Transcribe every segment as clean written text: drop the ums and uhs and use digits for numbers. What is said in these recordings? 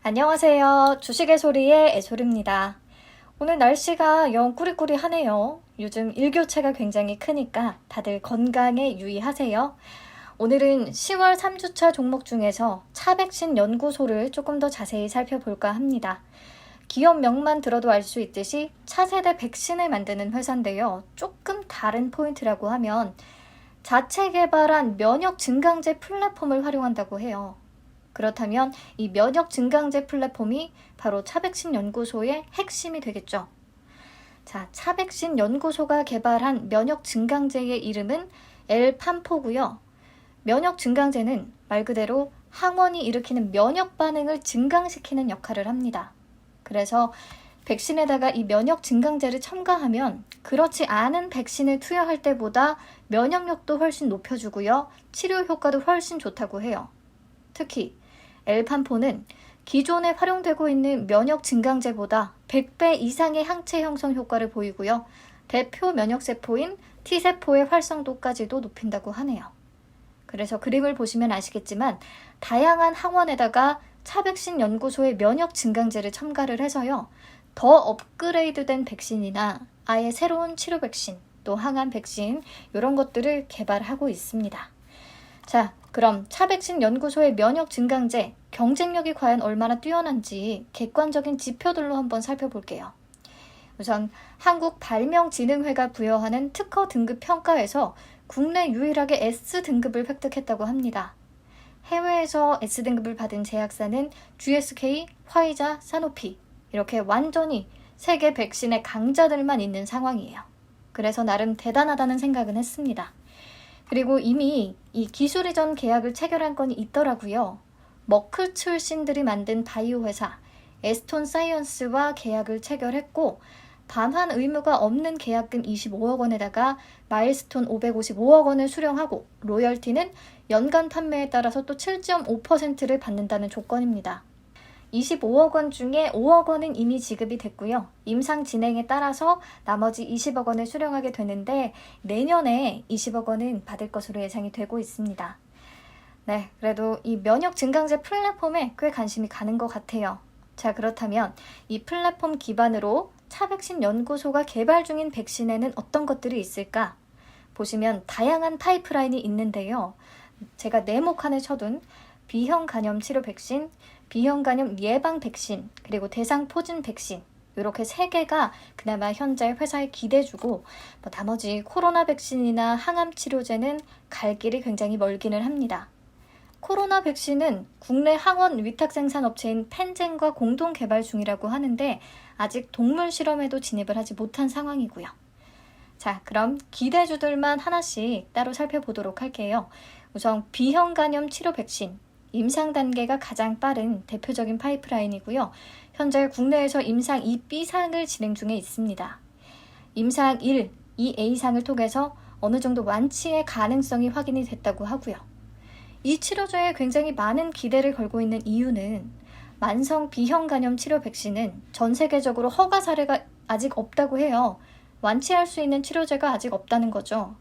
안녕하세요. 주식의 소리의 애솔입니다. 오늘 날씨가 영 꾸리꾸리하네요. 요즘 일교차가 굉장히 크니까 다들 건강에 유의하세요. 오늘은 10월 3주차 종목 중에서 차백신 연구소를 조금 더 자세히 살펴볼까 합니다. 기업명만 들어도 알 수 있듯이 차세대 백신을 만드는 회사인데요. 조금 다른 포인트라고 하면 자체 개발한 면역 증강제 플랫폼을 활용한다고 해요. 그렇다면 이 면역 증강제 플랫폼이 바로 차백신 연구소의 핵심이 되겠죠. 자, 차백신 연구소가 개발한 면역 증강제의 이름은 엘팜포고요. 면역 증강제는 말 그대로 항원이 일으키는 면역 반응을 증강시키는 역할을 합니다. 그래서 백신에다가 이 면역 증강제를 첨가하면 그렇지 않은 백신을 투여할 때보다 면역력도 훨씬 높여주고요. 치료 효과도 훨씬 좋다고 해요. 특히 엘팜포는 기존에 활용되고 있는 면역 증강제보다 100배 이상의 항체 형성 효과를 보이고요. 대표 면역세포인 T세포의 활성도까지도 높인다고 하네요. 그래서 그림을 보시면 아시겠지만 다양한 항원에다가 차백신 연구소의 면역 증강제를 첨가를 해서요. 더 업그레이드된 백신이나 아예 새로운 치료 백신, 또 항암 백신 이런 것들을 개발하고 있습니다. 자, 그럼 차백신 연구소의 면역 증강제 경쟁력이 과연 얼마나 뛰어난지 객관적인 지표들로 한번 살펴볼게요. 우선 한국발명진흥회가 부여하는 특허 등급 평가에서 국내 유일하게 S등급을 획득했다고 합니다. 해외에서 S등급을 받은 제약사는 GSK, 화이자, 사노피 이렇게 완전히 세계 백신의 강자들만 있는 상황이에요. 그래서 나름 대단하다는 생각은 했습니다. 그리고 이미 이 기술 이전 계약을 체결한 건이 있더라고요. 머크 출신들이 만든 바이오 회사 에스톤 사이언스와 계약을 체결했고 반환 의무가 없는 계약금 25억 원에다가 마일스톤 555억 원을 수령하고 로열티는 연간 판매에 따라서 또 7.5%를 받는다는 조건입니다. 25억 원 중에 5억 원은 이미 지급이 됐고요. 임상 진행에 따라서 나머지 20억 원을 수령하게 되는데 내년에 20억 원은 받을 것으로 예상이 되고 있습니다. 네, 그래도 이 면역 증강제 플랫폼에 꽤 관심이 가는 것 같아요. 자, 그렇다면 이 플랫폼 기반으로 차백신 연구소가 개발 중인 백신에는 어떤 것들이 있을까? 보시면 다양한 파이프라인이 있는데요. 제가 네모칸에 쳐둔 B형 간염 치료 백신, B형 간염 예방 백신, 그리고 대상 포진 백신 이렇게 3개가 그나마 현재 회사에 기대주고 나머지 코로나 백신이나 항암 치료제는 갈 길이 굉장히 멀기는 합니다. 코로나 백신은 국내 항원 위탁 생산 업체인 펜젠과 공동 개발 중이라고 하는데 아직 동물 실험에도 진입을 하지 못한 상황이고요. 자, 그럼 기대주들만 하나씩 따로 살펴보도록 할게요. 우선 B형 간염 치료 백신. 임상 단계가 가장 빠른 대표적인 파이프라인이고요. 현재 국내에서 임상 2B상을 진행 중에 있습니다. 임상 1, 2A상을 통해서 어느 정도 완치의 가능성이 확인이 됐다고 하고요. 이 치료제에 굉장히 많은 기대를 걸고 있는 이유는 만성 B형 간염 치료 백신은 전 세계적으로 허가 사례가 아직 없다고 해요. 완치할 수 있는 치료제가 아직 없다는 거죠.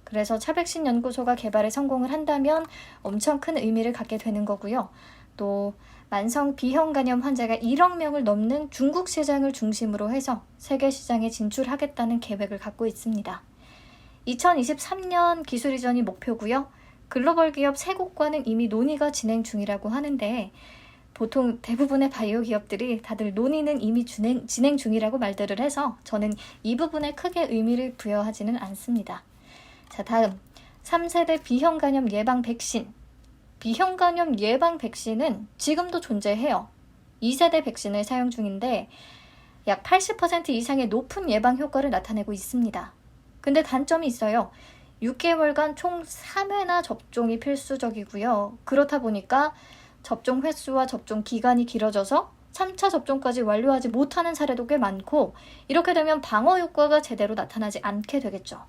그래서 차백신 연구소가 개발에 성공을 한다면 엄청 큰 의미를 갖게 되는 거고요. 또 만성 B형 간염 환자가 1억 명을 넘는 중국 시장을 중심으로 해서 세계 시장에 진출하겠다는 계획을 갖고 있습니다. 2023년 기술 이전이 목표고요. 글로벌 기업 3곳과는 이미 논의가 진행 중이라고 하는데 보통 대부분의 바이오 기업들이 다들 논의는 이미 진행 중이라고 말들을 해서 저는 이 부분에 크게 의미를 부여하지는 않습니다. 자, 다음 3세대 B형 간염 예방 백신. B형 간염 예방 백신은 지금도 존재해요. 2세대 백신을 사용 중인데 약 80% 이상의 높은 예방 효과를 나타내고 있습니다. 근데 단점이 있어요. 6개월간 총 3회나 접종이 필수적이고요. 그렇다 보니까 접종 횟수와 접종 기간이 길어져서 3차 접종까지 완료하지 못하는 사례도 꽤 많고 이렇게 되면 방어 효과가 제대로 나타나지 않게 되겠죠.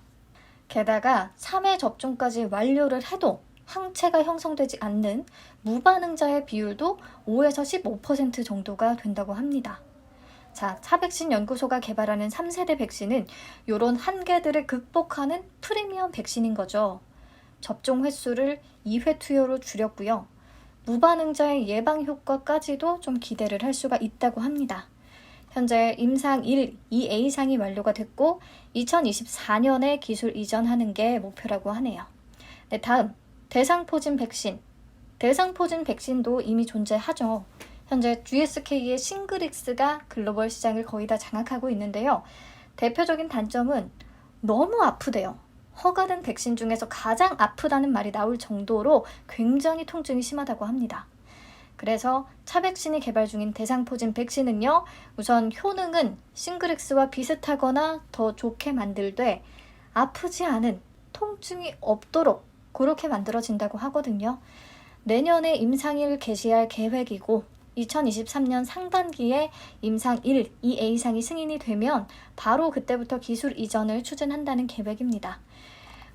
게다가 3회 접종까지 완료를 해도 항체가 형성되지 않는 무반응자의 비율도 5에서 15% 정도가 된다고 합니다. 자, 차백신 연구소가 개발하는 3세대 백신은 이런 한계들을 극복하는 프리미엄 백신인 거죠. 접종 횟수를 2회 투여로 줄였고요. 무반응자의 예방 효과까지도 좀 기대를 할 수가 있다고 합니다. 현재 임상 1, 2A상이 완료가 됐고 2024년에 기술 이전하는 게 목표라고 하네요. 네, 다음 대상포진 백신. 대상포진 백신도 이미 존재하죠. 현재 GSK의 싱그릭스가 글로벌 시장을 거의 다 장악하고 있는데요. 대표적인 단점은 너무 아프대요. 허가된 백신 중에서 가장 아프다는 말이 나올 정도로 굉장히 통증이 심하다고 합니다. 그래서 차 백신이 개발 중인 대상포진 백신은요, 우선 효능은 싱그릭스와 비슷하거나 더 좋게 만들되 아프지 않은, 통증이 없도록 그렇게 만들어진다고 하거든요. 내년에 임상을 개시할 계획이고 2023년 상반기에 임상 1, 2A상이 승인이 되면 바로 그때부터 기술 이전을 추진한다는 계획입니다.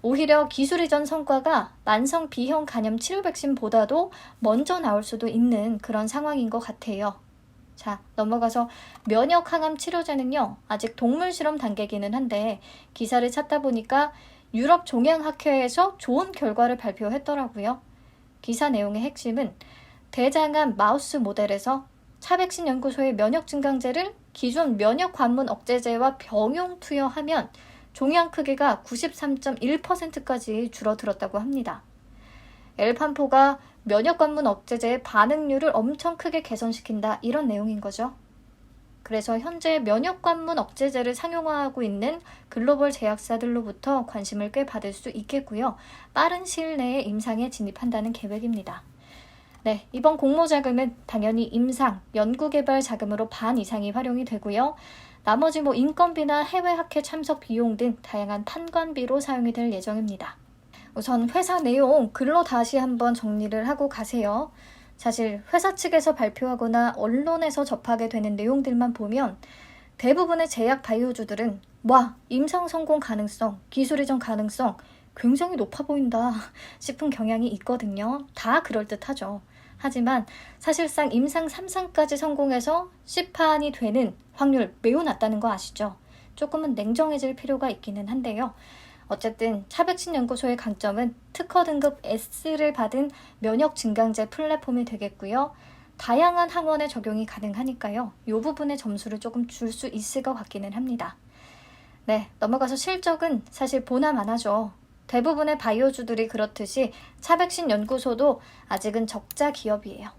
오히려 기술 이전 성과가 만성 B형 간염 치료 백신보다도 먼저 나올 수도 있는 그런 상황인 것 같아요. 자, 넘어가서 면역 항암 치료제는요, 아직 동물 실험 단계이기는 한데 기사를 찾다 보니까 유럽 종양학회에서 좋은 결과를 발표했더라고요. 기사 내용의 핵심은 대장암 마우스 모델에서 차백신 연구소의 면역 증강제를 기존 면역 관문 억제제와 병용 투여하면 종양 크기가 93.1%까지 줄어들었다고 합니다. 엘판포가 면역 관문 억제제의 반응률을 엄청 크게 개선시킨다, 이런 내용인 거죠. 그래서 현재 면역 관문 억제제를 상용화하고 있는 글로벌 제약사들로부터 관심을 꽤 받을 수 있겠고요. 빠른 시일 내에 임상에 진입한다는 계획입니다. 네, 이번 공모자금은 당연히 임상, 연구개발 자금으로 반 이상이 활용이 되고요. 나머지 인건비나 해외 학회 참석 비용 등 다양한 판관비로 사용이 될 예정입니다. 우선 회사 내용 글로 다시 한번 정리를 하고 가세요. 사실 회사 측에서 발표하거나 언론에서 접하게 되는 내용들만 보면 대부분의 제약 바이오주들은 와, 임상 성공 가능성, 기술 이전 가능성 굉장히 높아 보인다 싶은 경향이 있거든요. 다 그럴듯하죠. 하지만 사실상 임상 3상까지 성공해서 시판이 되는 확률 매우 낮다는 거 아시죠? 조금은 냉정해질 필요가 있기는 한데요. 어쨌든 차백신 연구소의 강점은 특허 등급 S를 받은 면역 증강제 플랫폼이 되겠고요. 다양한 항원에 적용이 가능하니까요. 이 부분의 점수를 조금 줄 수 있을 것 같기는 합니다. 네, 넘어가서 실적은 사실 보나마나죠. 대부분의 바이오주들이 그렇듯이 차백신 연구소도 아직은 적자 기업이에요.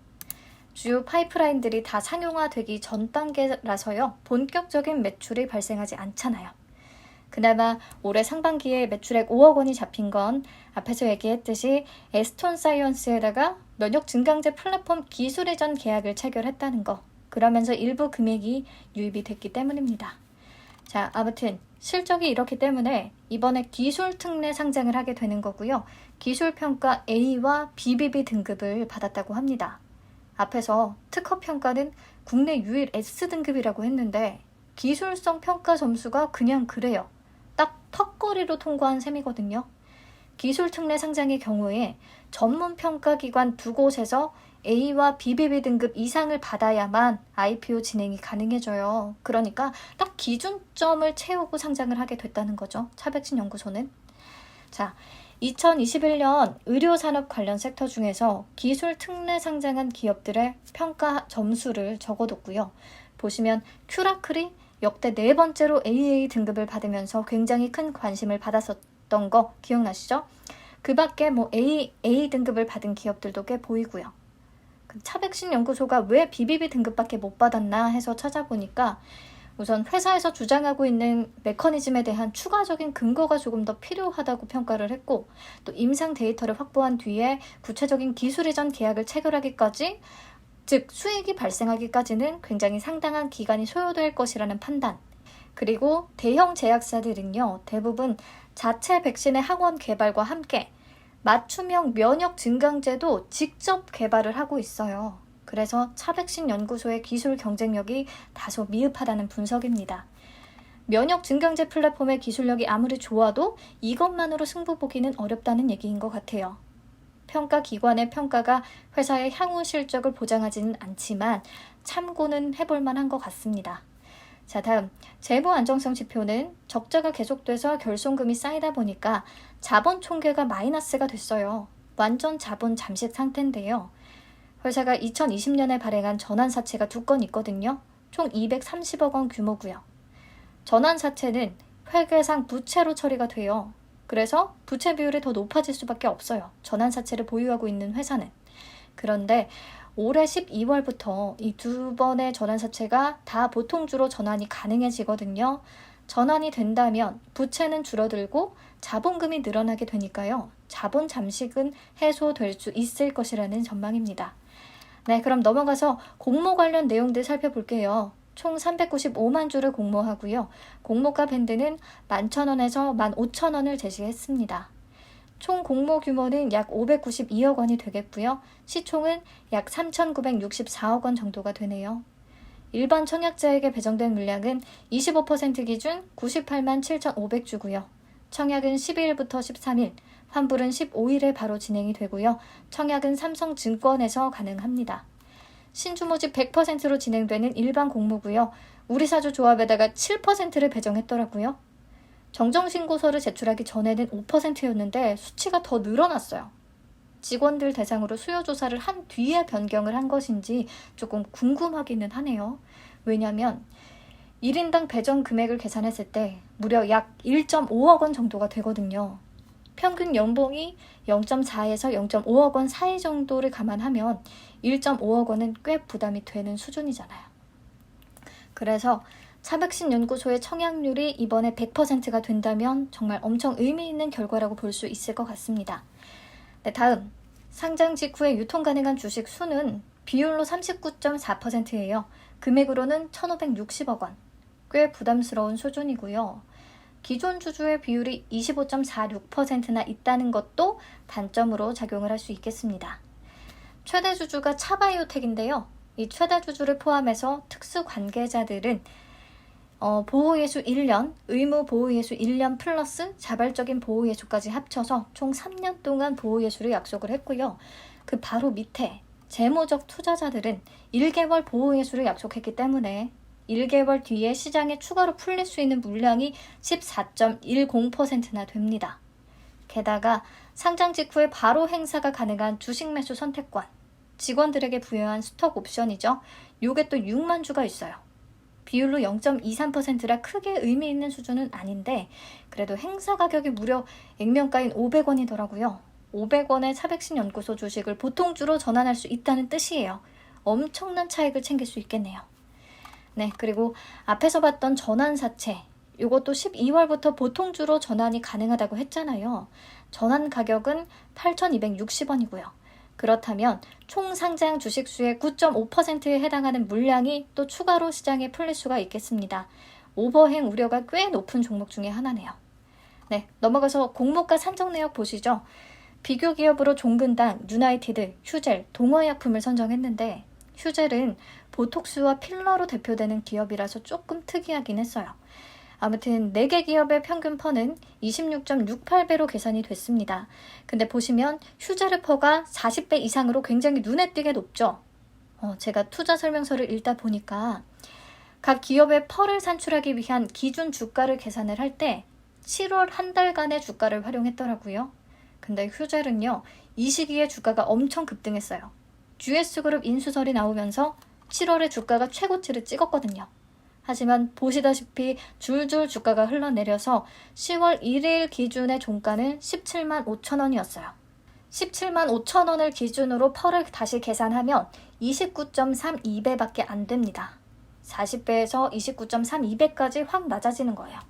주요 파이프라인들이 다 상용화되기 전 단계라서요. 본격적인 매출이 발생하지 않잖아요. 그나마 올해 상반기에 매출액 5억 원이 잡힌 건 앞에서 얘기했듯이 에스톤 사이언스에다가 면역 증강제 플랫폼 기술 이전 계약을 체결했다는 거. 그러면서 일부 금액이 유입이 됐기 때문입니다. 자, 아무튼 실적이 이렇기 때문에 이번에 기술 특례 상장을 하게 되는 거고요. 기술평가 A와 BBB 등급을 받았다고 합니다. 앞에서 특허평가는 국내 유일 S등급이라고 했는데 기술성 평가 점수가 그냥 그래요. 딱 턱걸이로 통과한 셈이거든요. 기술 특례 상장의 경우에 전문 평가기관 두 곳에서 A와 BBB 등급 이상을 받아야만 IPO 진행이 가능해져요. 그러니까 딱 기준점을 채우고 상장을 하게 됐다는 거죠. 차백신 연구소는. 자, 2021년 의료산업 관련 섹터 중에서 기술 특례 상장한 기업들의 평가 점수를 적어뒀고요. 보시면 큐라클이 역대 네 번째로 AA 등급을 받으면서 굉장히 큰 관심을 받았었던 거 기억나시죠? 그 밖에 A 등급을 받은 기업들도 꽤 보이고요. 차백신 연구소가 왜 BBB 등급밖에 못 받았나 해서 찾아보니까 우선 회사에서 주장하고 있는 메커니즘에 대한 추가적인 근거가 조금 더 필요하다고 평가를 했고, 또 임상 데이터를 확보한 뒤에 구체적인 기술 이전 계약을 체결하기까지, 즉 수익이 발생하기까지는 굉장히 상당한 기간이 소요될 것이라는 판단. 그리고 대형 제약사들은요, 대부분 자체 백신의 항원 개발과 함께 맞춤형 면역 증강제도 직접 개발을 하고 있어요. 그래서 차백신 연구소의 기술 경쟁력이 다소 미흡하다는 분석입니다. 면역 증강제 플랫폼의 기술력이 아무리 좋아도 이것만으로 승부 보기는 어렵다는 얘기인 것 같아요. 평가기관의 평가가 회사의 향후 실적을 보장하지는 않지만 참고는 해볼 만한 것 같습니다. 자, 다음 재무 안정성 지표는 적자가 계속돼서 결손금이 쌓이다 보니까 자본 총계가 마이너스가 됐어요. 완전 자본 잠식 상태인데요. 회사가 2020년에 발행한 전환사채가 2건 있거든요. 총 230억 원 규모고요. 전환사채는 회계상 부채로 처리가 돼요. 그래서 부채 비율이 더 높아질 수밖에 없어요. 전환사채를 보유하고 있는 회사는. 그런데 올해 12월부터 이 2번의 전환사채가 다 보통주로 전환이 가능해지거든요. 전환이 된다면 부채는 줄어들고 자본금이 늘어나게 되니까요. 자본 잠식은 해소될 수 있을 것이라는 전망입니다. 네, 그럼 넘어가서 공모 관련 내용들 살펴볼게요. 총 395만 주를 공모하고요. 공모가 밴드는 11,000원에서 15,000원을 제시했습니다. 총 공모 규모는 약 592억 원이 되겠고요. 시총은 약 3,964억 원 정도가 되네요. 일반 청약자에게 배정된 물량은 25% 기준 98만 7,500주고요. 청약은 12일부터 13일, 환불은 15일에 바로 진행이 되고요. 청약은 삼성증권에서 가능합니다. 신주 모집 100%로 진행되는 일반 공모고요. 우리사주 조합에다가 7%를 배정했더라고요. 정정신고서를 제출하기 전에는 5%였는데 수치가 더 늘어났어요. 직원들 대상으로 수요조사를 한 뒤에 변경을 한 것인지 조금 궁금하기는 하네요. 왜냐하면 1인당 배정 금액을 계산했을 때 무려 약 1.5억 원 정도가 되거든요. 평균 연봉이 0.4에서 0.5억 원 사이 정도를 감안하면 1.5억 원은 꽤 부담이 되는 수준이잖아요. 그래서 차백신 연구소의 청약률이 이번에 100%가 된다면 정말 엄청 의미 있는 결과라고 볼 수 있을 것 같습니다. 네, 다음 상장 직후에 유통 가능한 주식 수는 비율로 39.4%예요. 금액으로는 1,560억 원. 꽤 부담스러운 수준이고요. 기존 주주의 비율이 25.46%나 있다는 것도 단점으로 작용을 할 수 있겠습니다. 최대 주주가 차바이오텍인데요. 이 최대 주주를 포함해서 특수 관계자들은 보호예수 1년, 의무 보호예수 1년 플러스 자발적인 보호예수까지 합쳐서 총 3년 동안 보호예수를 약속을 했고요. 그 바로 밑에 재무적 투자자들은 1개월 보호예수를 약속했기 때문에 1개월 뒤에 시장에 추가로 풀릴 수 있는 물량이 14.10%나 됩니다. 게다가 상장 직후에 바로 행사가 가능한 주식 매수 선택권, 직원들에게 부여한 스톡 옵션이죠. 요게 또 6만 주가 있어요. 비율로 0.23%라 크게 의미 있는 수준은 아닌데 그래도 행사 가격이 무려 액면가인 500원이더라고요. 500원의 차백신 연구소 주식을 보통주로 전환할 수 있다는 뜻이에요. 엄청난 차익을 챙길 수 있겠네요. 네, 그리고 앞에서 봤던 전환사채, 이것도 12월부터 보통주로 전환이 가능하다고 했잖아요. 전환 가격은 8,260원이고요. 그렇다면 총 상장 주식수의 9.5%에 해당하는 물량이 또 추가로 시장에 풀릴 수가 있겠습니다. 오버행 우려가 꽤 높은 종목 중에 하나네요. 네, 넘어가서 공모가 산정 내역 보시죠. 비교 기업으로 종근당, 유나이티드, 휴젤, 동화약품을 선정했는데 휴젤은 보톡스와 필러로 대표되는 기업이라서 조금 특이하긴 했어요. 아무튼 4개 기업의 평균 퍼는 26.68배로 계산이 됐습니다. 근데 보시면 휴젤의 퍼가 40배 이상으로 굉장히 눈에 띄게 높죠. 제가 투자 설명서를 읽다 보니까 각 기업의 퍼를 산출하기 위한 기준 주가를 계산을 할 때 7월 한 달간의 주가를 활용했더라고요. 근데 휴젤은요, 이 시기에 주가가 엄청 급등했어요. GS그룹 인수설이 나오면서 7월에 주가가 최고치를 찍었거든요. 하지만 보시다시피 줄줄 주가가 흘러내려서 10월 1일 기준의 종가는 17만 5천 원이었어요. 17만 5천 원을 기준으로 퍼를 다시 계산하면 29.32배밖에 안 됩니다. 40배에서 29.32배까지 확 낮아지는 거예요.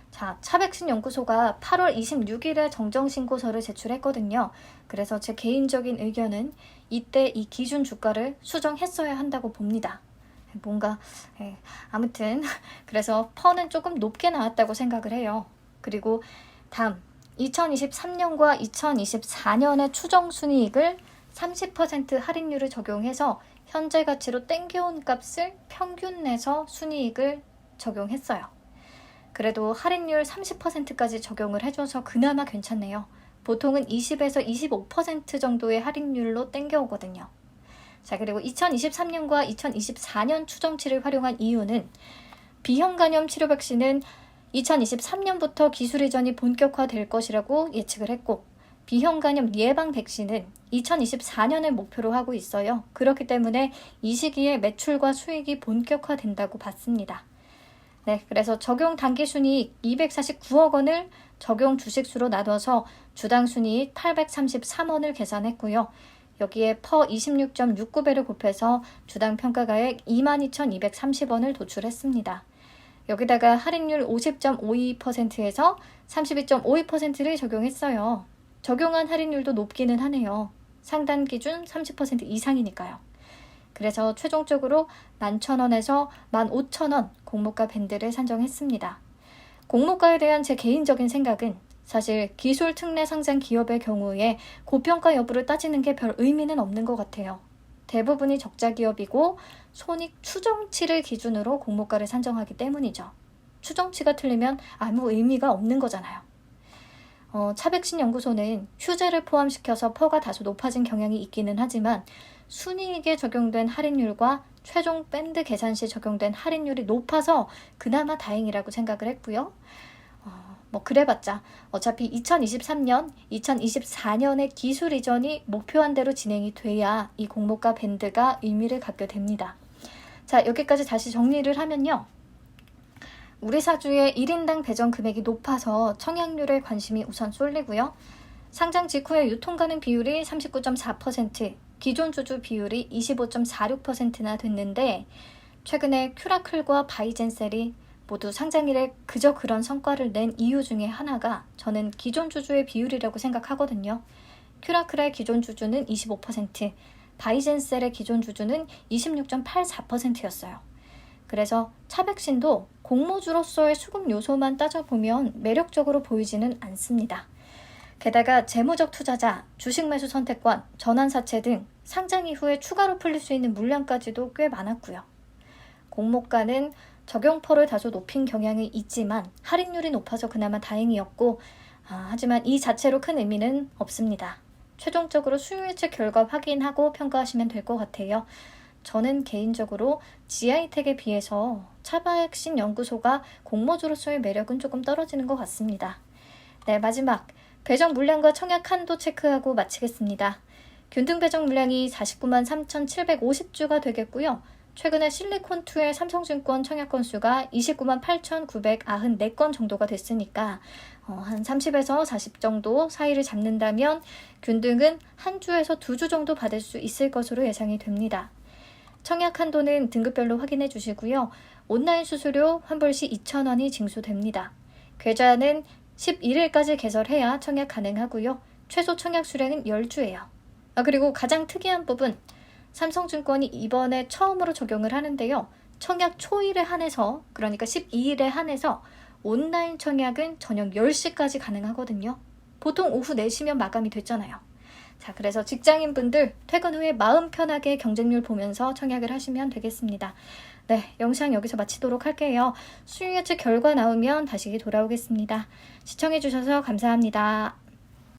자, 차백신 연구소가 8월 26일에 정정신고서를 제출했거든요. 그래서 제 개인적인 의견은 이때 이 기준 주가를 수정했어야 한다고 봅니다. 뭔가 아무튼 그래서 퍼는 조금 높게 나왔다고 생각을 해요. 그리고 다음 2023년과 2024년의 추정순이익을 30% 할인율을 적용해서 현재 가치로 땡겨온 값을 평균 내서 순이익을 적용했어요. 그래도 할인율 30%까지 적용을 해줘서 그나마 괜찮네요. 보통은 20에서 25% 정도의 할인율로 땡겨오거든요. 자, 그리고 2023년과 2024년 추정치를 활용한 이유는 비형간염 치료 백신은 2023년부터 기술 이전이 본격화될 것이라고 예측을 했고 B형 간염 예방 백신은 2024년을 목표로 하고 있어요. 그렇기 때문에 이 시기에 매출과 수익이 본격화된다고 봤습니다. 네, 그래서 적용 단기순이익 249억 원을 적용 주식수로 나눠서 주당 순이익 833원을 계산했고요. 여기에 퍼 26.69배를 곱해서 주당 평가가액 22,230원을 도출했습니다. 여기다가 할인율 50.52%에서 32.52%를 적용했어요. 적용한 할인율도 높기는 하네요. 상단 기준 30% 이상이니까요. 그래서 최종적으로 11,000원에서 15,000원 공모가 밴드를 산정했습니다. 공모가에 대한 제 개인적인 생각은 사실 기술 특례 상장 기업의 경우에 고평가 여부를 따지는 게 별 의미는 없는 것 같아요. 대부분이 적자 기업이고 손익 추정치를 기준으로 공모가를 산정하기 때문이죠. 추정치가 틀리면 아무 의미가 없는 거잖아요. 차백신연구소는 휴재를 포함시켜서 퍼가 다소 높아진 경향이 있기는 하지만 순이익에 적용된 할인율과 최종 밴드 계산 시 적용된 할인율이 높아서 그나마 다행이라고 생각을 했고요. 그래봤자 어차피 2023년, 2024년의 기술 이전이 목표한 대로 진행이 돼야 이 공모가 밴드가 의미를 갖게 됩니다. 자, 여기까지 다시 정리를 하면요. 우리 사주의 1인당 배정 금액이 높아서 청약률에 관심이 우선 쏠리고요. 상장 직후에 유통 가능 비율이 39.4%, 기존 주주 비율이 25.46%나 됐는데 최근에 큐라클과 바이젠셀이 모두 상장 이래 그저 그런 성과를 낸 이유 중에 하나가 저는 기존 주주의 비율이라고 생각하거든요. 큐라클의 기존 주주는 25%, 바이젠셀의 기존 주주는 26.84%였어요. 그래서 차백신도 공모주로서의 수급 요소만 따져보면 매력적으로 보이지는 않습니다. 게다가 재무적 투자자, 주식 매수 선택권, 전환사채 등 상장 이후에 추가로 풀릴 수 있는 물량까지도 꽤 많았고요. 공모가는 적용퍼를 다소 높인 경향이 있지만 할인율이 높아서 그나마 다행이었고 하지만 이 자체로 큰 의미는 없습니다. 최종적으로 수요예측 결과 확인하고 평가하시면 될 것 같아요. 저는 개인적으로 지아이텍에 비해서 차백신 연구소가 공모주로서의 매력은 조금 떨어지는 것 같습니다. 네, 마지막 배정 물량과 청약 한도 체크하고 마치겠습니다. 균등 배정 물량이 49만 3,750주가 되겠고요. 최근에 실리콘2의 삼성증권 청약 건수가 29만 8,994건 정도가 됐으니까 한 30에서 40 정도 사이를 잡는다면 균등은 한 주에서 2주 정도 받을 수 있을 것으로 예상이 됩니다. 청약 한도는 등급별로 확인해 주시고요. 온라인 수수료 환불 시 2,000원이 징수됩니다. 계좌는 11일까지 개설해야 청약 가능하고요. 최소 청약 수량은 10주예요. 그리고 가장 특이한 부분, 삼성증권이 이번에 처음으로 적용을 하는데요. 청약 초일에 한해서, 그러니까 12일에 한해서 온라인 청약은 저녁 10시까지 가능하거든요. 보통 오후 4시면 마감이 됐잖아요. 자, 그래서 직장인분들 퇴근 후에 마음 편하게 경쟁률 보면서 청약을 하시면 되겠습니다. 네, 영상 여기서 마치도록 할게요. 수요 예측 결과 나오면 다시 돌아오겠습니다. 시청해주셔서 감사합니다.